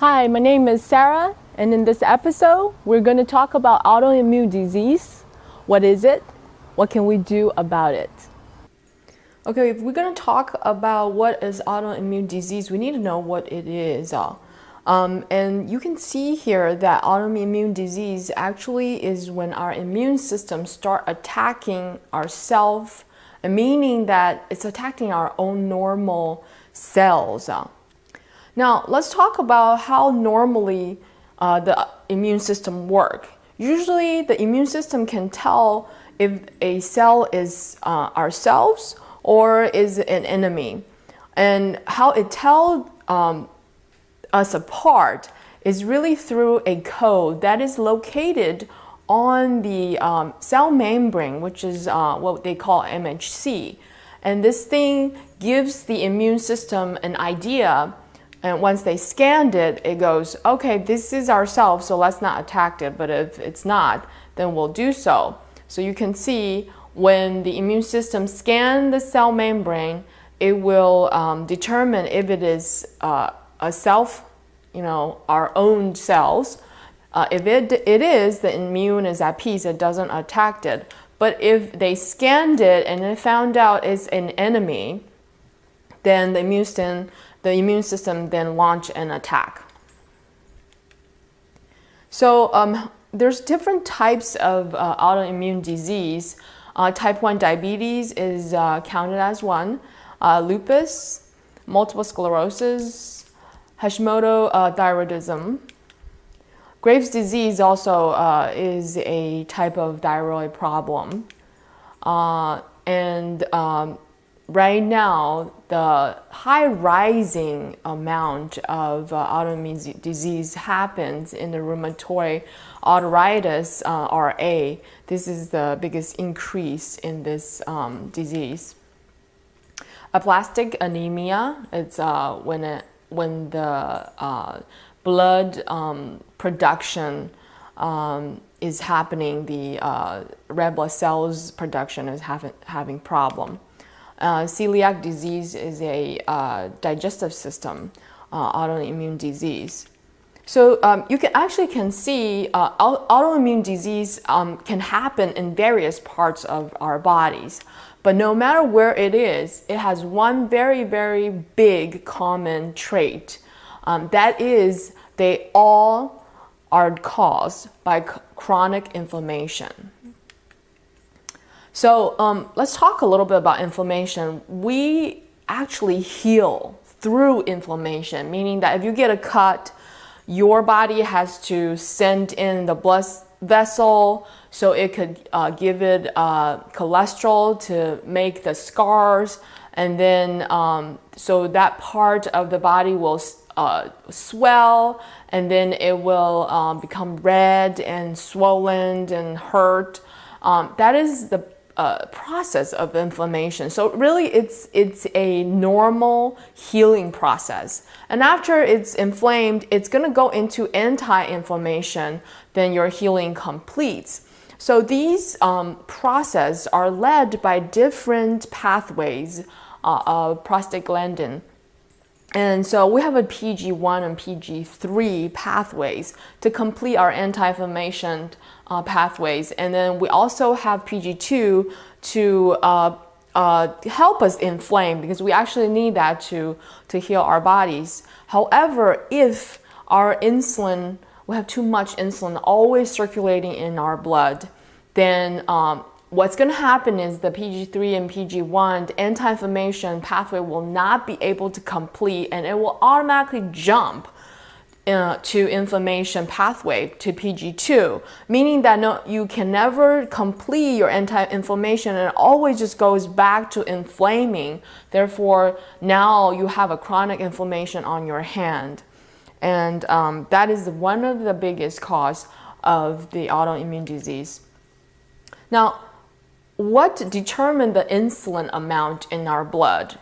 Hi, my name is Sarah, and in this episode, we're going to talk about autoimmune disease. What is it? What can we do about it? Okay, if we're going to talk about what is autoimmune disease, we need to know what it is. And you can see here that autoimmune disease actually is when our immune system start attacking ourselves, meaning that it's attacking our own normal cells. Now, let's talk about how normally the immune system works. Usually, the immune system can tell if a cell is ourselves or is an enemy. And how it tells us apart is really through a code that is located on the cell membrane, which is what they call MHC. And this thing gives the immune system an idea. And once they scanned it, it goes, okay, this is ourselves, so let's not attack it. But if it's not, then we'll do so. So you can see when the immune system scans the cell membrane, it will determine if it is a self, our own cells. If it is, the immune is at peace, it doesn't attack it. But if they scanned it and they found out it's an enemy, then the immune system then launch an attack. So there's different types of autoimmune disease. Type 1 diabetes is counted as one. Lupus, multiple sclerosis, Hashimoto thyroidism. Graves' disease also is a type of thyroid problem. Right now, the high rising amount of autoimmune disease happens in the rheumatoid arthritis, RA. This is the biggest increase in this disease. Aplastic anemia, it's when the blood production is happening, the red blood cells production is having problem. Celiac disease is a digestive system autoimmune disease. So you can see autoimmune disease can happen in various parts of our bodies. But no matter where it is, it has one very, very big common trait. That is, they all are caused by chronic inflammation. So let's talk a little bit about inflammation. We actually heal through inflammation, meaning that if you get a cut, your body has to send in the blood vessel so it could give it cholesterol to make the scars, and then so that part of the body will swell, and then it will become red and swollen and hurt. That is the process of inflammation. So really it's a normal healing process. And after it's inflamed, it's going to go into anti-inflammation, then your healing completes. So these processes are led by different pathways of prostaglandin. And so we have a PG1 and PG3 pathways to complete our anti-inflammation pathways. And then we also have PG2 to help us inflame, because we actually need that to heal our bodies. However, if our insulin, we have too much insulin always circulating in our blood, then what's going to happen is the PG3 and PG1, the anti-inflammation pathway will not be able to complete, and it will automatically jump to inflammation pathway to PG2, meaning that you can never complete your anti-inflammation, and it always just goes back to inflaming. Therefore, now you have a chronic inflammation on your hand. And that is one of the biggest cause of the autoimmune disease. Now, what determines the insulin amount in our blood?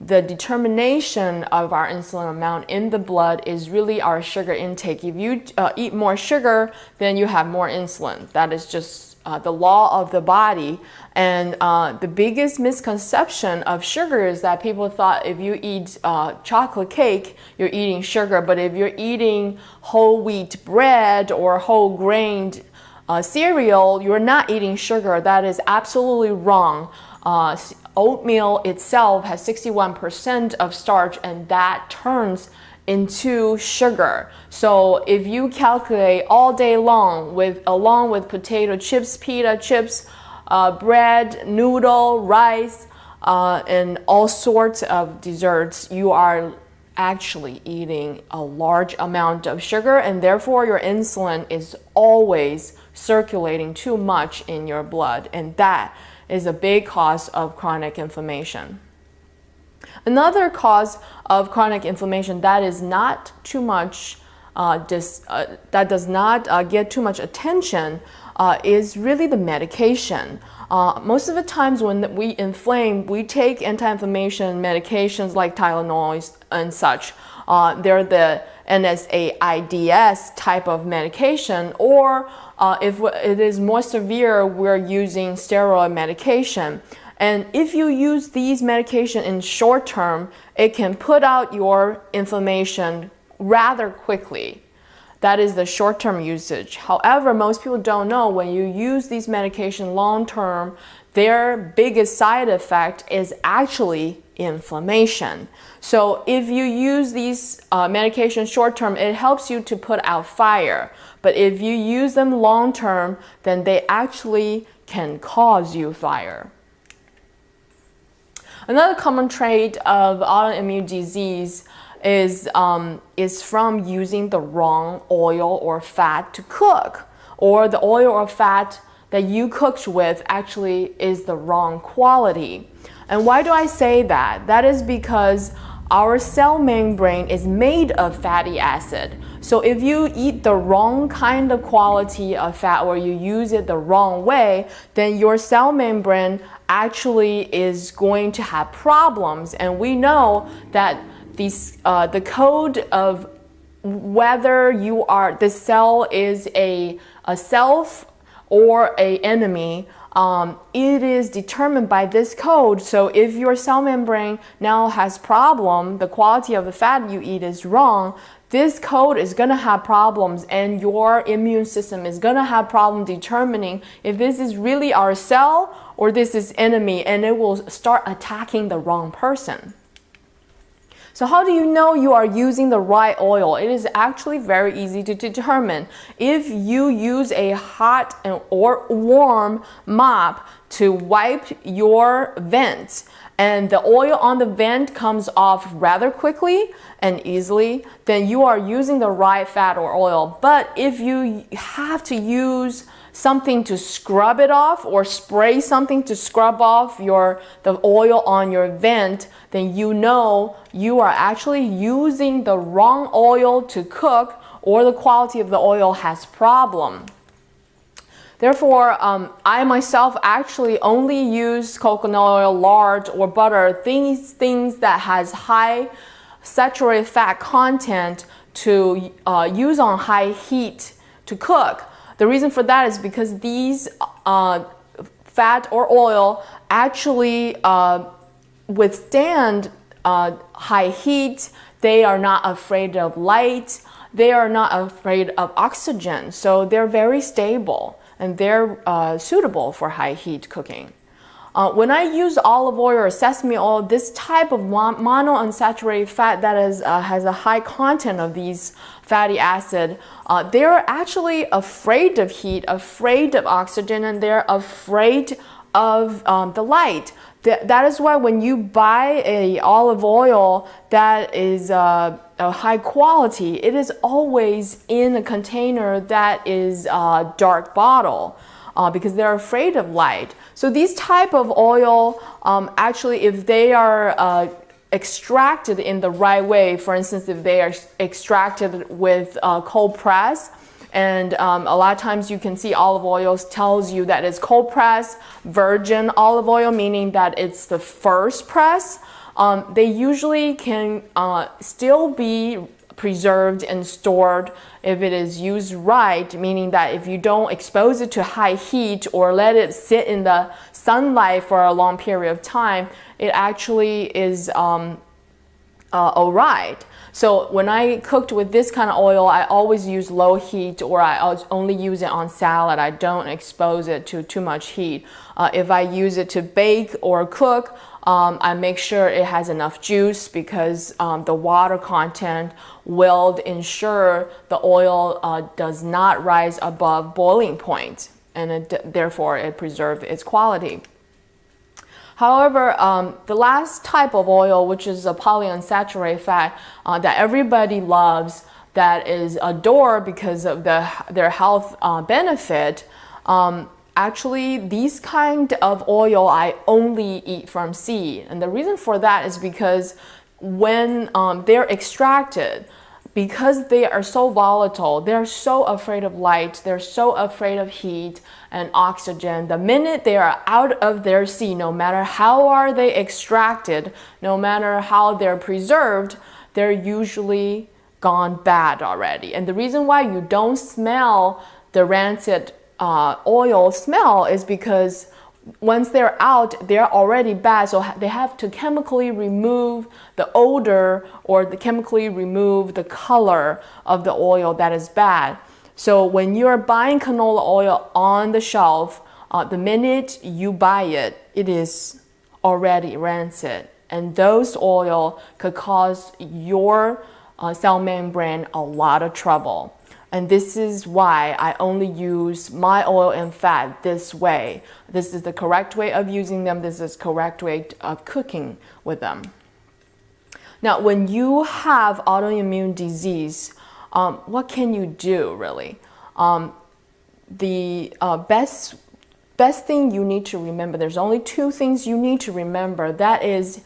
the determination of our insulin amount in the blood is really our sugar intake. If you eat more sugar, then you have more insulin. That is just the law of the body. And the biggest misconception of sugar is that people thought if you eat chocolate cake, you're eating sugar. But if you're eating whole wheat bread or whole grained cereal, you're not eating sugar. That is absolutely wrong. Oatmeal itself has 61% of starch, and that turns into sugar. So if you calculate all day long along with potato chips, pita chips, bread, noodle, rice, and all sorts of desserts, you are actually eating a large amount of sugar, and therefore your insulin is always circulating too much in your blood, and that is a big cause of chronic inflammation. Another cause of chronic inflammation that is not too much that does not get too much attention is really the medication. Most of the times when we inflame, we take anti-inflammation medications like Tylenol and such. They're the NSAIDs type of medication, or if it is more severe, we're using steroid medication. And if you use these medications in short term, it can put out your inflammation rather quickly. That is the short-term usage. However, most people don't know when you use these medications long-term, their biggest side effect is actually inflammation. So if you use these medications short-term, it helps you to put out fire. But if you use them long-term, then they actually can cause you fire. Another common trait of autoimmune disease is from using the wrong oil or fat to cook, or the oil or fat that you cooked with actually is the wrong quality. And why do I say that? That is because our cell membrane is made of fatty acid. So if you eat the wrong kind of quality of fat or you use it the wrong way, then your cell membrane actually is going to have problems. And we know that the code of whether the cell is a self or an enemy, it is determined by this code. So if your cell membrane now has problem, the quality of the fat you eat is wrong, this code is going to have problems, and your immune system is going to have problem determining if this is really our cell or this is enemy, and it will start attacking the wrong person. So how do you know you are using the right oil? It is actually very easy to determine. If you use a hot or warm mop to wipe your vents, and the oil on the vent comes off rather quickly and easily, then you are using the right fat or oil. But if you have to use something to scrub it off or spray something to scrub off the oil on your vent, then you know you are actually using the wrong oil to cook, or the quality of the oil has problem. Therefore, I myself actually only use coconut oil, lard, or butter, things that has high saturated fat content to use on high heat to cook. The reason for that is because these fat or oil actually withstand high heat. They are not afraid of light. They are not afraid of oxygen. So they're very stable, and they're suitable for high heat cooking. When I use olive oil or sesame oil, this type of monounsaturated fat that has a high content of these fatty acid, they're actually afraid of heat, afraid of oxygen, and they're afraid of the light. That is why when you buy a olive oil that is a high quality, it is always in a container that is a dark bottle, because they're afraid of light. So these type of oil, actually, if they are extracted in the right way, for instance, if they are extracted with cold press, and a lot of times you can see olive oils tells you that it's cold press, virgin olive oil, meaning that it's the first press. They usually can still be preserved and stored if it is used right, meaning that if you don't expose it to high heat or let it sit in the sunlight for a long period of time, it actually is alright. So when I cooked with this kind of oil, I always use low heat, or I only use it on salad. I don't expose it to too much heat. If I use it to bake or cook, I make sure it has enough juice, because the water content will ensure the oil does not rise above boiling point, and therefore it preserves its quality. However, the last type of oil, which is a polyunsaturated fat that everybody loves, that is adored because of their health benefit, actually these kind of oil I only eat from seed. And the reason for that is because when they're extracted, because they are so volatile, they're so afraid of light, they're so afraid of heat and oxygen. The minute they are out of their seed, no matter how are they extracted, no matter how they're preserved, they're usually gone bad already. And the reason why you don't smell the rancid oil smell is because once they're out, they're already bad, so they have to chemically remove the odor or chemically remove the color of the oil that is bad. So when you're buying canola oil on the shelf, the minute you buy it, it is already rancid. And those oil could cause your cell membrane a lot of trouble. And this is why I only use my oil and fat this way. This is the correct way of using them. This is the correct way of cooking with them. Now, when you have autoimmune disease, what can you do really? The best thing you need to remember, there's only two things you need to remember. That is,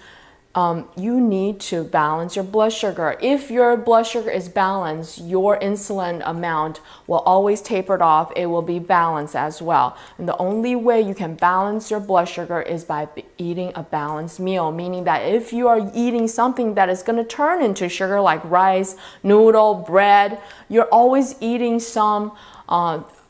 you need to balance your blood sugar. If your blood sugar is balanced, your insulin amount will always taper off. It will be balanced as well. And the only way you can balance your blood sugar is by eating a balanced meal, meaning that if you are eating something that is going to turn into sugar, like rice, noodle, bread, you're always eating some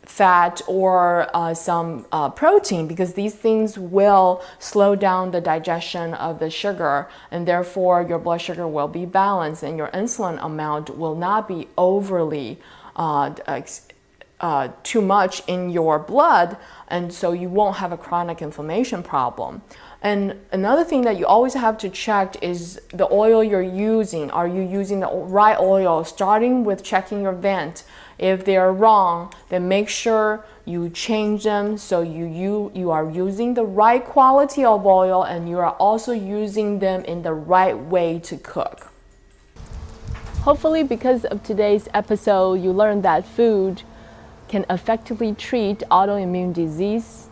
fat or some protein, because these things will slow down the digestion of the sugar, and therefore your blood sugar will be balanced and your insulin amount will not be overly too much in your blood, and so you won't have a chronic inflammation problem. And another thing that you always have to check is the oil you're using. Are you using the right oil? Starting with checking your vent. If they are wrong, then make sure you change them so you are using the right quality of oil, and you are also using them in the right way to cook. Hopefully, because of today's episode, you learned that food can effectively treat autoimmune disease,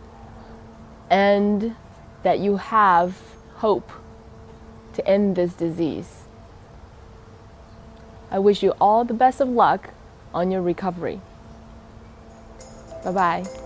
and that you have hope to end this disease. I wish you all the best of luck on your recovery. Bye-bye.